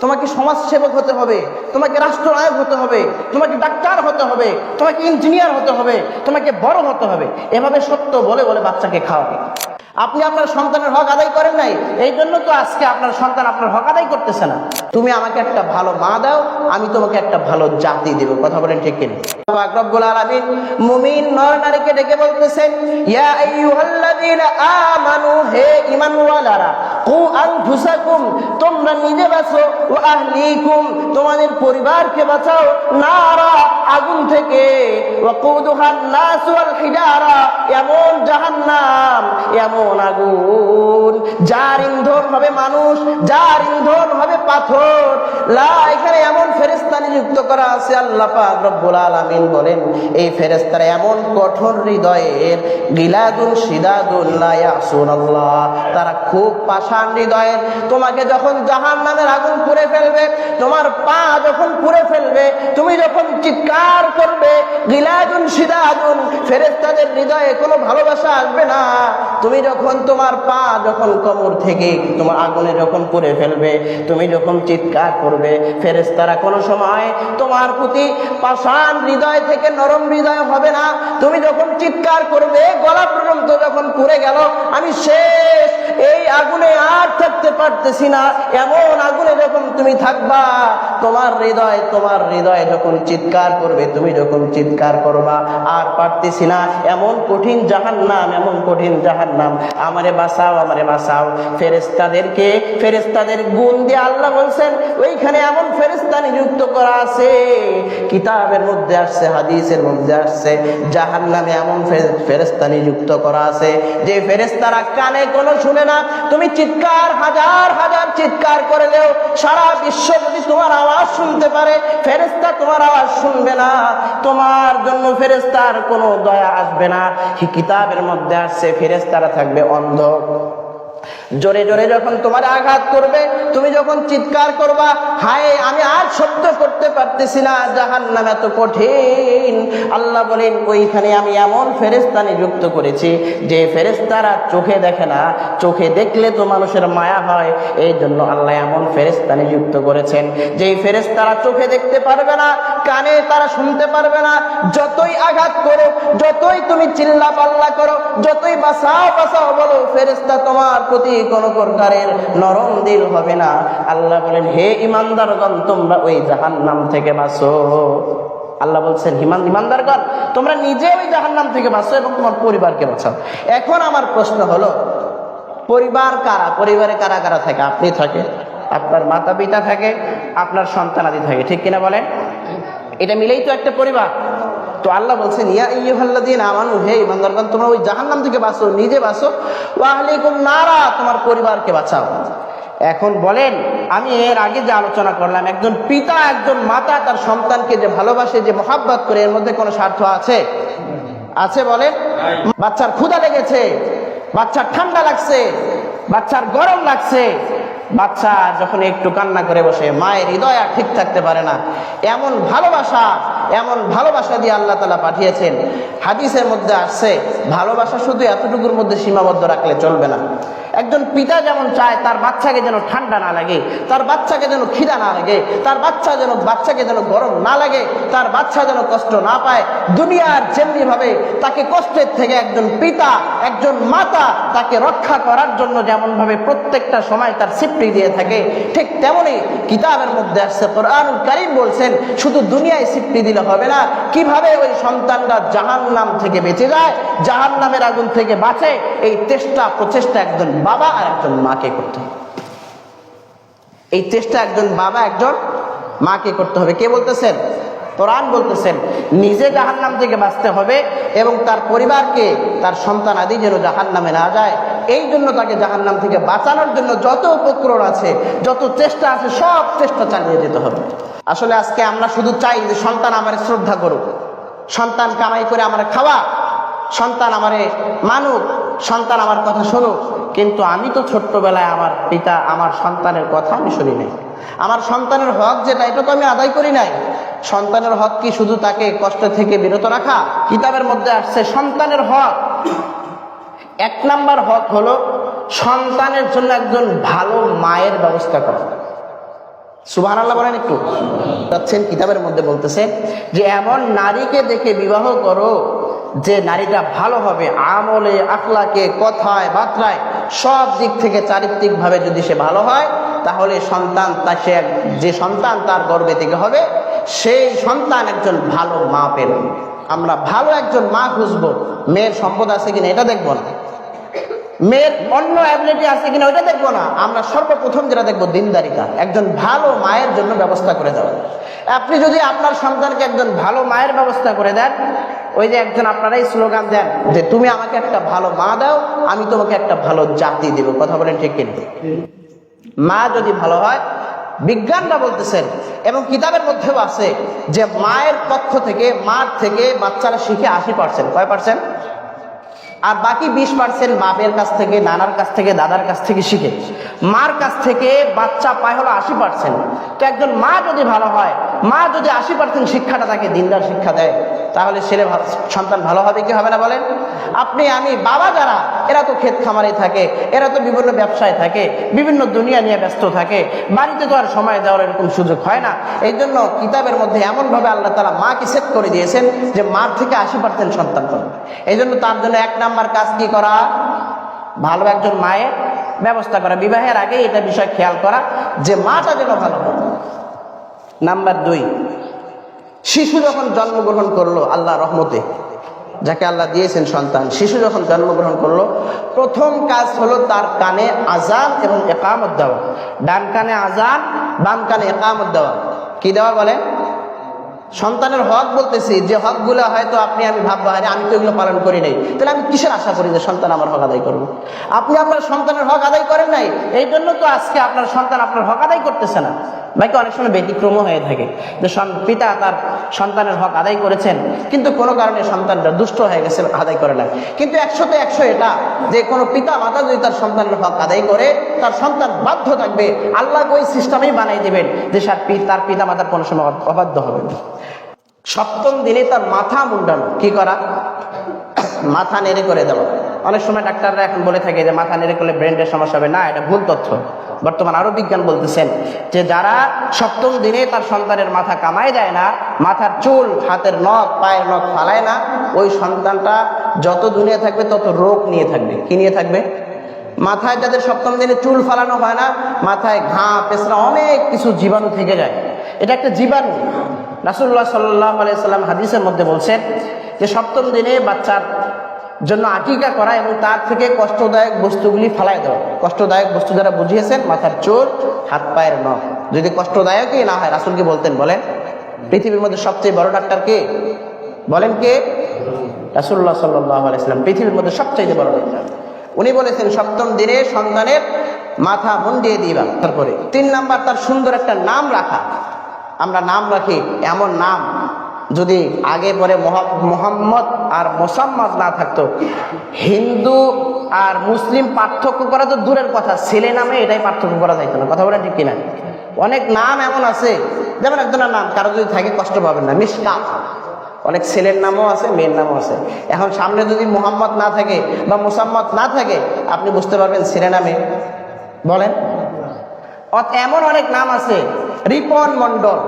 তোমাকে সমাজসেবক হতে হবে, তোমাকে রাষ্ট্রনায়ক হতে হবে, তোমাকে ডাক্তার হতে হবে, তোমাকে ইঞ্জিনিয়ার হতে হবে, তোমাকে বড় হতে হবে, এভাবে সত্য বলে বলে বাচ্চাকে খাওয়াবে। আপনি আপনার সন্তানের হক আদায় করেন নাই, এই জন্য তো আজকে আপনার সন্তান আপনার হক আদায় করতেছে না। তুমি আমাকে একটা ভালো মা দাও, আমি তোমাকে একটা ভালো জাতি দেব। কথা বলেন ঠিক কিনা? পাক রব্বুল আলামিন মুমিন নর নারীকে ডেকে বলতেছেন, ইয়া আইয়ুহাল্লাযীনা আমানু, হে ঈমানওয়ালারা, কু আনফুসাকুম, তোমরা নিজে বাঁচো, ওয়া আহলিকুম, তোমাদের পরিবারকে বাঁচাও, নারা, আগুন থেকে, ওয়াকুদুহান নাস ওয়াল হিজারা, এমন জাহান্নাম, এমন আগুন যার ইন্ধন হবে মানুষ, যার ইন্ধন হবে পাথর। লা, এখানে এমন ফেরেশতা নিযুক্ত করা আছে। আল্লাহ পাক রব্বুল আলামিন বলেন, এই ফেরেশতারা এমন কঠোর হৃদয়ের, গিলাদুন শিদাদুন লা ইয়াসুনাল্লাহ, তারা খুব পাষাণ হৃদয়ের। তোমাকে যখন জাহান্নামের আগুন পুড়ে ফেলবে, তোমার পা যখন পুড়ে ফেলবে, তুমি যখন চিৎকার করবে, গিলাদুন শিদাদুন, ফেরেশতাদের হৃদয়ে কোনো ভালোবাসা আসবে না। তুমি যখন তোমার পা যখন কোমর থেকে তোমার আগুনে যখন পুড়ে ফেলবে, তুমি যখন চিৎকার করবে, ফেরেশতারা কোনো সময় তোমার প্রতি পাষাণ হৃদয় থেকে নরম হৃদয় হবে না। তুমি যখন চিৎকার করবে, গলা পর্যন্ত যখন পুড়ে গেল, আমি শেষ, এই আগুনে আর থাকতে পারতেছি না, এমন আগুনে যখন তুমি থাকবা, তোমার হৃদয় যখন চিৎকার করবে, তুমি যখন চিৎকার করবা, আর পারতেছি না, এমন কঠিন জাহান্নাম, এমন কঠিন জাহান্নাম, আমারে বাঁচাও, আমারে বাঁচাও। ফেরেশতাদের গুণ দিয়ে আল্লাহ বলছেন, ওইখানে এমন ফেরেশতা নিযুক্ত করা আছে, কিতাবের মধ্যে আসছে, হাদিসের মধ্যে আসছে, জাহান্নামে এমন ফেরেশতা নিযুক্ত করা আছে যে ফেরেশতারা কানে কোনো শুনে না। তুমি চিৎকার, হাজার হাজার চিৎকার করলেও সারা বিশ্ব যদি তোমার আওয়াজ শুনতে পারে, ফেরেশতা তোমার আওয়াজ শুনবে না, তোমার জন্য ফেরেশতার কোনো দয়া আসবে না। কিতাবের মধ্যে আসছে, ফেরেশতারা থাকবে অন্ধ। জোরে জোরে যখন তোমার আঘাত করবে, তুমি যখন চিৎকার করবা, হায় আমি আর সহ্য করতে পারতেছি না, জাহান্নাম এত কঠিন, আল্লাহ বলেন ওইখানে আমি এমন ফেরেশতা নিযুক্ত করেছি যে ফেরেশতারা চোখে দেখে না, চোখে দেখলে তো মানুষের মায়া হয়, এই জন্য আল্লাহ এমন ফেরেশতা নিযুক্ত করেছেন যেই ফেরেশতারা চোখে দেখতে পারবে না, কানে তারা শুনতে পারবে না। যতই আঘাত করো, যতই তুমি চিল্লা পাল্লা করো, যতই বাঁচাও বাঁচাও বলো, ফেরেশতা তোমার প্রতি কোন প্রকারের নরম দিল হবে না। আল্লাহ বলেন, হে ঈমানদারগণ, তোমরা ওই জাহান্নাম থেকে বাঁচো। আল্লাহ বলছেন, ঈমানদারগণ, তোমরা নিজে ওই জাহান্নাম থেকে বাঁচো এবং তোমার পরিবারকে বাঁচাও। এখন আমার প্রশ্ন হলো, পরিবার কারা? পরিবারে কারা কারা থাকে? আপনি থাকে, আপনার মাতা পিতা থাকে, আপনার সন্তানাদি থাকে, ঠিক কিনা বলেন? এটা মিলেই তো একটা পরিবার। তো আল্লাহ বলছেন, ইয়া আইয়ুহাল্লাযীনা আমানু, হে ঈমানদারগণ, তোমরা ওই জাহান্নাম থেকে বাঁচো, নিজে বাঁচো, ওয়া আহলিকুম নারা, তোমার পরিবারকে বাঁচাও। এখন বলেন, আমি এর আগে যে আলোচনা করলাম, একজন পিতা, একজন মাতা তার সন্তানকে যে ভালোবাসে, যে মহাব্বত করে, এর মধ্যে কোনো স্বার্থ আছে? আছে বলেন? বাচ্চার ক্ষুধা লেগেছে, বাচ্চার ঠান্ডা লাগছে, বাচ্চার গরম লাগছে, বাচ্চা যখন একটু কান্না করে বসে, মায়ের হৃদয় আর ঠিক থাকতে পারে না। এমন ভালোবাসা দিয়ে আল্লাহ তাআলা পাঠিয়েছেন। হাদিসের মধ্যে আসছে, ভালোবাসা শুধু এতটুকুর মধ্যে সীমাবদ্ধ রাখলে চলবে না। একজন পিতা যেমন চায় তার বাচ্চাকে যেন ঠান্ডা না লাগে, তার বাচ্চাকে যেন খিদা না লাগে, তার বাচ্চাকে যেন গরম না লাগে, তার বাচ্চা যেন কষ্ট না পায়, দুনিয়ার যেমনি ভাবে তাকে কষ্টের থেকে একজন পিতা, একজন মাতা তাকে রক্ষা করার জন্য যেমন ভাবে প্রত্যেকটা সময় তার সিফটি দিয়ে থাকে, ঠিক তেমনি কিতাবের মধ্যে আসছে, কোরআনুল কারীম বলছেন, শুধু দুনিয়ায় সিফটি দিলে হবে না, কিভাবে ওই সন্তানরা জাহান্নাম থেকে বেঁচে যায়, জাহান্নামের আগুন থেকে বাঁচে, এই প্রচেষ্টা একজন বাবা আর একজন মাকে করতে হবে। এই চেষ্টা একজন বাবা, একজন মাকে করতে হবে। কে বলতেছেন? কোরআন বলতেছেন, নিজে জাহান্নাম থেকে বাঁচতে হবে এবং তার পরিবারকে, তার সন্তান আদি যেন জাহান্নামে না যায়, এই জন্য তাকে জাহান্নাম থেকে বাঁচানোর জন্য যত উপকরণ আছে, যত চেষ্টা আছে, সব চেষ্টা চালিয়ে যেতে হবে। আসলে আজকে আমরা শুধু চাই যে সন্তান আমার শ্রদ্ধা করুক, সন্তান কামাই করে আমার খাওয়া, সন্তান আমারে মানুক, সন্তান আমার কথা শুনুক, কিন্তু আমি তো ছোট্টবেলায় আমার পিতা, আমার সন্তানের কথা আমি শুনি নাই। আমার সন্তানের হক যেটা, এটা তো আমি আদায় করি নাই। সন্তানের হক কি শুধু তাকে কষ্ট থেকে বিরত রাখা? কিতাবের মধ্যে আসছে, সন্তানের হক, 1 নাম্বার হক হলো সন্তানের জন্য একজন ভালো মায়ের ব্যবস্থা করা। সুবহানাল্লাহ বলেন একটু। যাচ্ছেন কিতাবের মধ্যে বলতেছে যে এমন নারীকে দেখে বিবাহ করো যে নারীটা ভালো হবে, আমলে, আখলাকে, কথায়, বার্তায়, সব দিক থেকে চারিত্রিক ভাবে যদি সে ভালো হয়, তাহলে সন্তান যে সন্তান তার গর্ভে থেকে হবে, সেই সন্তান একজন ভালো মা পেল। আমরা ভালো একজন মা খুঁজবো, মেয়ের সম্পদ আছে কিনা এটা দেখবো না, মেয়ের অন্য অ্যাবিলিটি আছে কিনা ওইটা দেখবো না, আমরা সর্বপ্রথম যেটা দেখবো দিনদারিতা, একজন ভালো মায়ের জন্য ব্যবস্থা করে দেওয়া। আপনি যদি আপনার সন্তানকে একজন ভালো মায়ের ব্যবস্থা করে দেন, ওই যে একজন আপনারাই স্লোগান দেন যে তুমি আমাকে একটা ভালো মা দাও, আমি তোমাকে একটা ভালো জাতি দেব, কথা বলেন ঠিক কিনা? মা যদি ভালো হয়, বিজ্ঞানরা বলতেছেন এবং কিতাবের মধ্যেও আছে যে মায়ের পক্ষ থেকে, মার থেকে বাচ্চারা শিখে 80%, কয় পার্সেন্ট? আর বাকি 20% বাপের কাছ থেকে, নানার কাছ থেকে, দাদার কাছ থেকে শিখে। মার কাছ থেকে বাচ্চা পায় হলো 80%। তো একজন মা যদি ভালো হয়, মা যদি 80% শিক্ষাটা তাকে দিনদার শিক্ষা দেয়, তাহলে সন্তান ভালো হবে কি হবে না বলেন? আপনি, আমি, বাবা যারা, এরা তো ক্ষেত খামারে থাকে, এরা তো বিভিন্ন ব্যবসায় থাকে, বিভিন্ন দুনিয়া নিয়ে ব্যস্ত থাকে, বাড়িতে তো আর সময় দেওয়ার এরকম সুযোগ হয় না। এই জন্য কিতাবের মধ্যে এমনভাবে আল্লাহ তাআলা মাকে সেট করে দিয়েছেন যে মার থেকে 80% সন্তান পাবে। এই জন্য তার জন্য 1 নাম্বার কাজ কি করা? ভালো একজন মায়ের ব্যবস্থা করা, বিবাহের আগে এটা বিষয় খেয়াল করা যে মাটা যেন ভালো হয়। নাম্বার 2, শিশু যখন জন্মগ্রহণ করলো আল্লাহ রহমতে, যাকে আল্লাহ দিয়েছেন সন্তান, শিশু যখন জন্মগ্রহণ করলো, প্রথম কাজ হলো তার কানে আজান এবং ইকামত দেওয়া। ডান কানে আজান, বাম কানে ইকামত দেওয়া। কি দেওয়া বলেন? সন্তানের হক বলতেছি, যে হকগুলো হয়তো আপনি আমি ভাববো আরে আমি তো এগুলো পালন করি নাই, তাহলে আমি কিসের আশা করি যে সন্তান আমার হক আদায় করবে? আপনি আপনার সন্তানের হক আদায় করেন নাই, এই জন্য তো আজকে আপনার সন্তান আপনার হক আদায় করতেছে না। বাকি অনেক সময় ব্যতিক্রমও হয়ে থাকে যে পিতা তার সন্তানের হক আদায় করেছেন, কিন্তু কোনো কারণে সন্তানটা দুষ্ট হয়ে গেছে, আদায় করে না। কিন্তু 100তে 100 এটা যে কোনো পিতা মাতা যদি তার সন্তানের হক আদায় করে, তার সন্তান বাধ্য থাকবে, আল্লাহ ওই সিস্টেমেই বানাই দিবেন যে তার পিতা মাতার কোনো সময় অবাধ্য হবে না। 7ম দিনে তার মাথা মুন্ডানো, কি করা? মাথা নেড়ে করে দেওয়া। অনেক সময় ডাক্তাররা এখন বলে থাকে যে মাথা নেড়ে করলে ব্রেনের সমস্যা হবে, না, এটা ভুল তথ্য। বর্তমান আরো বিজ্ঞান বলতেছেন যে যারা 7ম দিনে তার সন্তানের মাথা কামায় দেয় না, মাথার চুল, হাতের নখ, পায়ের নখ ফালায় না, ওই সন্তানটা যত দুনিয়া থাকবে তত রোগ নিয়ে থাকবে। কি নিয়ে থাকবে? মাথায় যাদের 7ম দিনে চুল ফালানো হয় না, মাথায় ঘা, পেছরা, অনেক কিছু জীবাণু থেকে যায়। এটা একটা জীবাণু। রাসূলুল্লাহ সাল্লাল্লাহু আলাইহি সাল্লাম হাদিসের মধ্যে বলছেন যে 7ম দিনে বাচ্চার জন্য আকিকা করা এবং তার থেকে কষ্টদায়ক বস্তুগুলি ফালাই দেওয়া। কষ্টদায়ক বস্তু যারা বুঝিয়েছেন, মাথার চুল, হাত পায়ের নখ। যদি কষ্টদায়কই না হয়, রাসূল কি বলতেন বলেন? পৃথিবীর মধ্যে সবচেয়ে বড় ডাক্তার কে বলেন? কে? রাসূলুল্লাহ সাল্লাল্লাহু আলাইহি সাল্লাম পৃথিবীর মধ্যে সবচেয়ে বড় ডাক্তার। উনি বলেছেন 7ম দিনে সন্তানের মাথা মুন্ডিয়ে দিবা। তারপরে 3 নাম্বার, তার সুন্দর একটা নাম রাখা। আমরা নাম রাখি, এমন নাম যদি আগে পরে মোহাম্মদ আর মোসাম্মদ না থাকতো, হিন্দু আর মুসলিম পার্থক্য করা তো দূরের কথা, ছেলে নামে এটাই পার্থক্য করা যাইতো না। কথা বলে ঠিক কিনা? অনেক নাম এমন আছে, যেমন একজনের নাম কারো যদি থাকে কষ্ট পাবেন না, মিশকাত। অনেক ছেলের নামও আছে, মেয়ের নামও আছে। এখন সামনে যদি মোহাম্মদ না থাকে বা মোসাম্মদ না থাকে, আপনি বুঝতে পারবেন ছেলে নামে। বলেন, এমন অনেক নাম আছে, রিপন মন্ডল,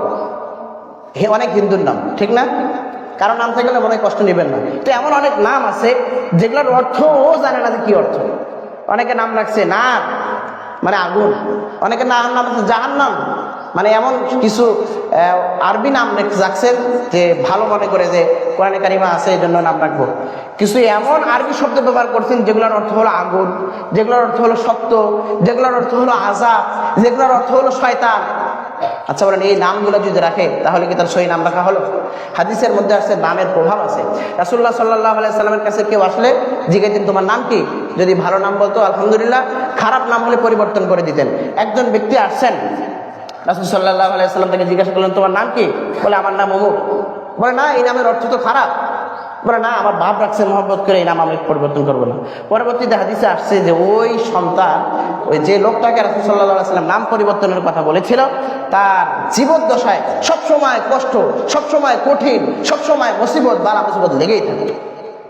অনেক হিন্দুর নাম, ঠিক না? কারো নাম থাকলে মনে কষ্ট নেবেন না। তো এমন অনেক নাম আছে যেগুলোর অর্থ ও জানে না যে কি অর্থ। অনেকে নাম রাখছে নার, মানে আগুন। অনেকে নাম আছে জাহান্নাম, মানে এমন কিছু আরবি নাম রাখছেন যে ভালো মনে করে যে কোরআনে কারিমা আছে এই জন্য নাম রাখবো। কিছু এমন আরবি শব্দ ব্যবহার করছেন যেগুলোর অর্থ হলো আগুন, যেগুলোর অর্থ হলো সত্য, যেগুলোর অর্থ হলো আযাব, যেগুলোর অর্থ হলো শয়তান। আচ্ছা বলেন, এই নামগুলো যদি রাখে তাহলে কি তার সহি নাম রাখা হলো? হাদিসের মধ্যে আসছে নামের প্রভাব আছে। রাসূলুল্লাহ সাল্লাল্লাহু আলাইহি সাল্লামের কাছে কেউ আসলে জিজ্ঞাসা, তোমার নাম কি? যদি ভালো নাম বলতো আলহামদুলিল্লাহ, খারাপ নাম হলে পরিবর্তন করে দিতেন। একজন ব্যক্তি আসছেন, রাসূল সাল্লাল্লাহু আলাইহি সাল্লাম তাকে জিজ্ঞাসা করলেন, তোমার নাম কি? বলে, আমার নাম অমুক। বলে, না, এই নামের অর্থ তো খারাপ। বলে, না, আমার বাপ রাখছে মহব্বত করে, এই নাম আমি পরিবর্তন করবো না। পরবর্তীতে হাদিসে আসছে যে ওই সন্তান, ওই যে লোকটাকে রাসূল সাল্লাল্লাহু আলাইহি সাল্লাম নাম পরিবর্তনের কথা বলেছিল, তার জীবদ্দশায় সবসময় কষ্ট, সবসময় কঠিন, সবসময় মুসিবত, বালা মুসিবত লেগেই থাকে।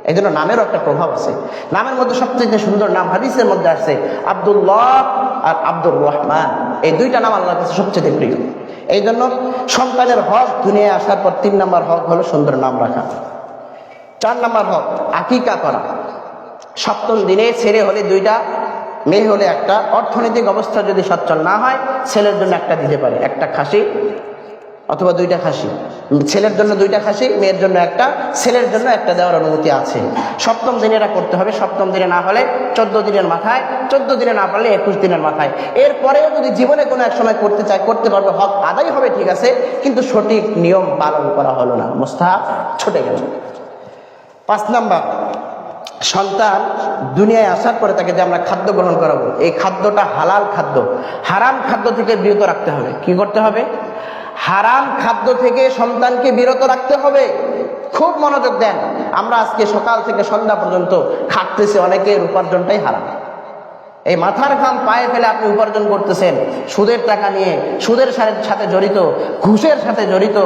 এই জন্য নামেরও একটা প্রভাব আছে। নামের মধ্যে সবচেয়ে সুন্দর নাম হাদিসের মধ্যে আসছে আব্দুল্লাহ আর আব্দুর রহমান, এই দুইটা নাম আল্লাহর কাছে সবচেয়ে প্রিয়। এই জন্য সন্তানের হক দুনিয়ায় আসার পর 3 নম্বর হক হলো সুন্দর নাম রাখা। 4 নম্বর হক আকিকা করা। 7ম দিনে ছেলে হলে 2টা, মেয়ে হলে 1টা। অর্থনৈতিক অবস্থা যদি সচ্ছল না হয় ছেলের জন্য 1টা দিতে পারে, 1টা খাসি অথবা 2টা খাসি। ছেলের জন্য 2টা খাসি, মেয়ের জন্য 1টা, ছেলের জন্য 1টা দেওয়ার অনুমতি আছে। 7ম দিনে এটা করতে হবে। 7ম দিনে না হলে 14 দিনের মাথায়, 14 দিনে না পারলে 21 দিনের মাথায়। এরপরেও যদি জীবনে কোনো এক সময় করতে চায় করতে পারবে, হক আদায় হবে, ঠিক আছে, কিন্তু সঠিক নিয়ম পালন করা হলো না, মুস্তাহাব ছুটে গেল। 5 নম্বর, সন্তান দুনিয়ায় আসার পরে তাকে যে আমরা খাদ্য গ্রহণ করাবো, এই খাদ্যটা হালাল খাদ্য, হারাম খাদ্য থেকে বিরত রাখতে হবে। কি করতে হবে? হারাম খাদ্য থেকে সন্তানকে বিরত রাখতে হবে। খুব মনোযোগ দেন। আমরা আজকে সকাল থেকে সন্ধ্যা পর্যন্ত খাটতেছি, অনেকের উপার্জনটাই হারাম। এই মাথার ঘাম পায়ে ফেলে আপনি উপার্জন করতেছেন সুদের টাকা নিয়ে, সুদের সাথে জড়িত, ঘুষের সাথে জড়িত,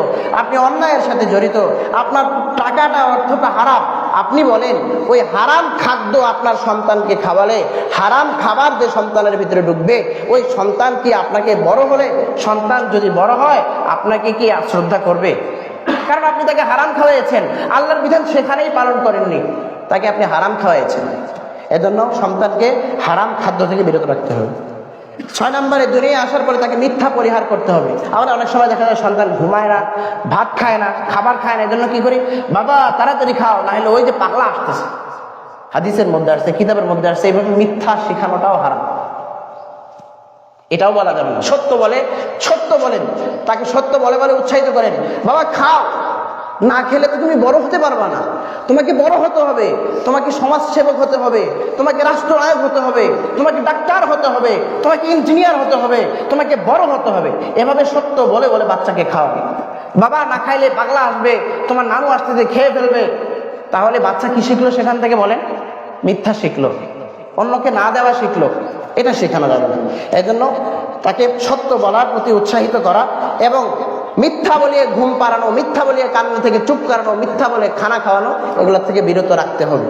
আপনি অন্যায়ের সাথে জড়িত, আপনার টাকাটা, অর্থটা হারাম। আপনি বলেন ওই হারাম খাদ্য আপনার সন্তানকে খাওয়ালে, হারাম খাবার যে সন্তানের ভিতরে ঢুকবে, ওই সন্তান কি আপনাকে বড় হলে, সন্তান যদি বড় হয় আপনাকে কি শ্রদ্ধা করবে? কারণ আপনি তাকে হারাম খাওয়াইছেন, আল্লাহর বিধান সেখানেই পালন করেননি, তাকে আপনি হারাম খাওয়াইছেন। এজন্য সন্তানকে হারাম খাদ্য থেকে বিরত রাখতে হবে। 6 নম্বরে, দুনিয়ায় আসার পরে তাকে মিথ্যা পরিহার করতে হবে। আমরা অনেক সময় দেখা যায় সন্তান ঘুমায় না, ভাত খায় না, খাবার খায় না, এজন্য কি করি? বাবা তাড়াতাড়ি খাও, না হলে ওই যে পাগলা আসতেছে। হাদিসের মধ্যে আসছে, কিতাবের মধ্যে আসছে, এইভাবে মিথ্যা শেখানোটাও হারাম। এটাও বলা যাবে না। সত্য বলেন, তাকে সত্য বলে উৎসাহিত করেন। বাবা খাও, না খেলে তো তুমি বড় হতে পারবা না, তোমাকে বড় হতে হবে, তোমাকে সমাজ সেবক হতে হবে, তোমাকে রাষ্ট্রনায়ক হতে হবে, তোমাকে ডাক্তার হতে হবে, তোমাকে ইঞ্জিনিয়ার হতে হবে, তোমাকে বড় হতে হবে। এভাবে সত্য বলে বাচ্চাকে খাওয়াবে। বাবা না খাইলে পাগলা আসবে, তোমার নানু আসতে খেয়ে ফেলবে। তাহলে বাচ্চা কি শিখলো সেখান থেকে? বলেন, মিথ্যা শিখলো, অন্যকে না দেওয়া শিখলো। এটা শেখানো যাবে না। এই জন্য তাকে সত্য বলার প্রতি উৎসাহিত করা, এবং মিথ্যা বলিয়ে ঘুম পাড়ানো, মিথ্যা বলিয়ে কান্না থেকে চুপ করানো, মিথ্যা বলে খানা খাওয়ানো, এগুলোর থেকে বিরত রাখতে হবে।